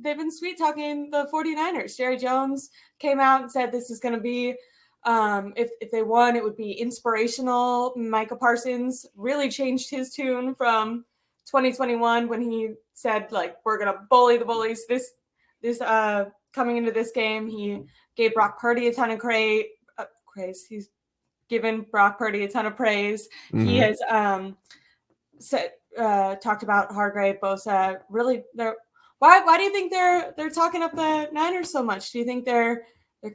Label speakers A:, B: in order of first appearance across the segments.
A: been sweet talking the 49ers. Jerry Jones came out and said this is going to be, if they won, it would be inspirational. Micah Parsons really changed his tune from 2021 when he said, like, we're going to bully the bullies. This coming into this game, he gave Brock Purdy a ton of praise. He's given Brock Purdy a ton of praise. Mm-hmm. He has talked about Hargrave, Bosa. Really, why do you think they're talking up the Niners so much? Do you think they're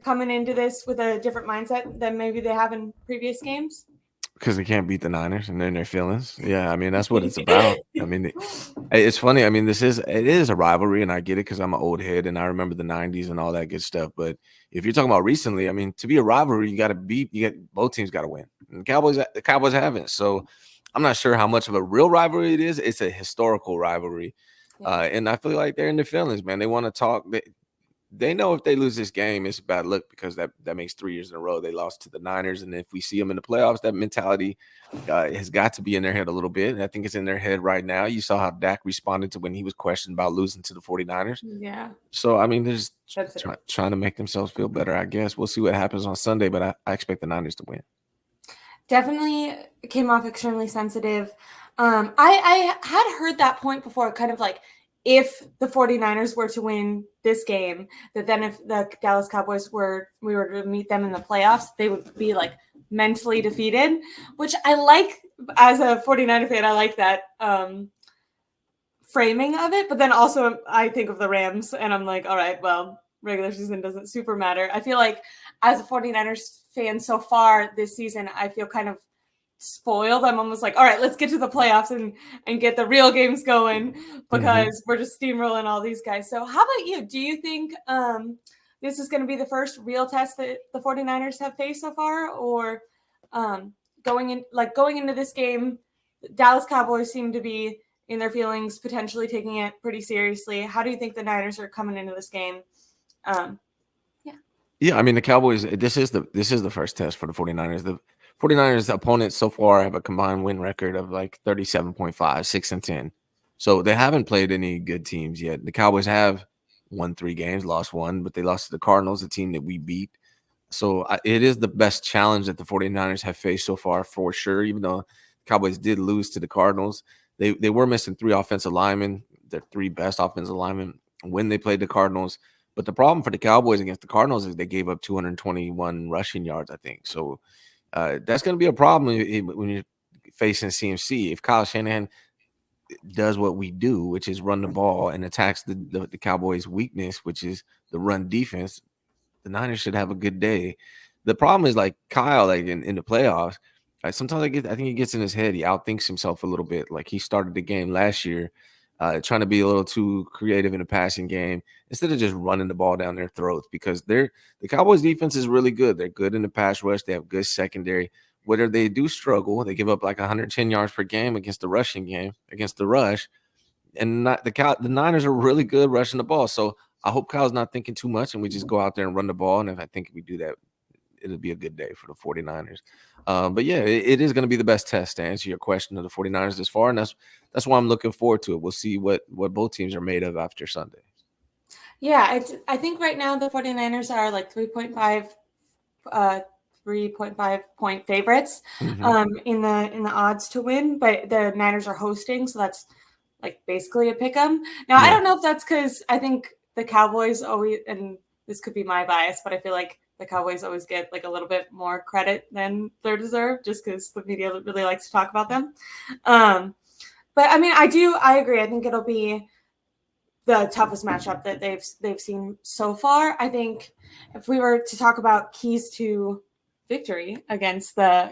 A: coming into this with a different mindset than maybe they have in previous games?
B: Because they can't beat the Niners and they're in their feelings. Yeah, I mean, that's what it's about. I mean, it's funny. I mean, it is a rivalry, and I get it because I'm an old head and I remember the 90s and all that good stuff. But if you're talking about recently, I mean, to be a rivalry, both teams got to win. And the Cowboys haven't. So I'm not sure how much of a real rivalry it is. It's a historical rivalry. Yeah. And I feel like they're in their feelings, man. They want to talk. They know if they lose this game, it's bad luck because that makes 3 years in a row they lost to the Niners. And if we see them in the playoffs, that mentality has got to be in their head a little bit. And I think it's in their head right now. You saw how Dak responded to when he was questioned about losing to the 49ers.
A: Yeah.
B: So, I mean, they're just trying to make themselves feel better, I guess. We'll see what happens on Sunday, but I expect the Niners to win.
A: Definitely came off extremely sensitive. I had heard that point before, kind of like, if the 49ers were to win this game, that then if the Dallas Cowboys we were to meet them in the playoffs, they would be like mentally defeated, which I like as a 49er fan. I like that framing of it. But then also I think of the Rams and I'm like, all right, well, regular season doesn't super matter. I feel like as a 49ers fan so far this season, I feel kind of spoiled. I'm almost like, all right, let's get to the playoffs and get the real games going because we're just steamrolling all these guys. So how about you? Do you think this is going to be the first real test that the 49ers have faced so far, or going into this game, Dallas Cowboys seem to be in their feelings, potentially taking it pretty seriously. How do you think the Niners are coming into this game?
B: Yeah, I mean, the Cowboys, this is the first test for the 49ers. The 49ers opponents so far have a combined win record of like 37.5, 6-10. So they haven't played any good teams yet. The Cowboys have won 3 games, lost 1, but they lost to the Cardinals, a team that we beat. So it is the best challenge that the 49ers have faced so far for sure, even though the Cowboys did lose to the Cardinals. They were missing 3 offensive linemen, their 3 best offensive linemen when they played the Cardinals. But the problem for the Cowboys against the Cardinals is they gave up 221 rushing yards, I think. So that's going to be a problem when you're facing CMC. If Kyle Shanahan does what we do, which is run the ball and attacks the Cowboys' weakness, which is the run defense, the Niners should have a good day. The problem is, like, Kyle, like in the playoffs, sometimes I think he gets in his head. He outthinks himself a little bit. Like he started the game last year trying to be a little too creative in the passing game instead of just running the ball down their throats, because the Cowboys defense is really good. They're good in the pass rush. They have good secondary. Whether they do struggle, they give up like 110 yards per game against the rushing game, against the rush. And the Niners are really good rushing the ball. So I hope Kyle's not thinking too much and we just go out there and run the ball. And if we do that, it'll be a good day for the 49ers. But yeah, it is going to be the best test to answer your question of the 49ers this far. And that's why I'm looking forward to it. We'll see what both teams are made of after Sunday.
A: Yeah, I think right now the 49ers are like 3.5 point favorites in the odds to win, but the Niners are hosting, so that's like basically a pick 'em. Now, yeah. I don't know if that's because I think the Cowboys always, and this could be my bias, but I feel like the Cowboys always get like a little bit more credit than they deserve just because the media really likes to talk about them. But I mean, I agree. I think it'll be the toughest matchup that they've seen so far. I think if we were to talk about keys to victory against the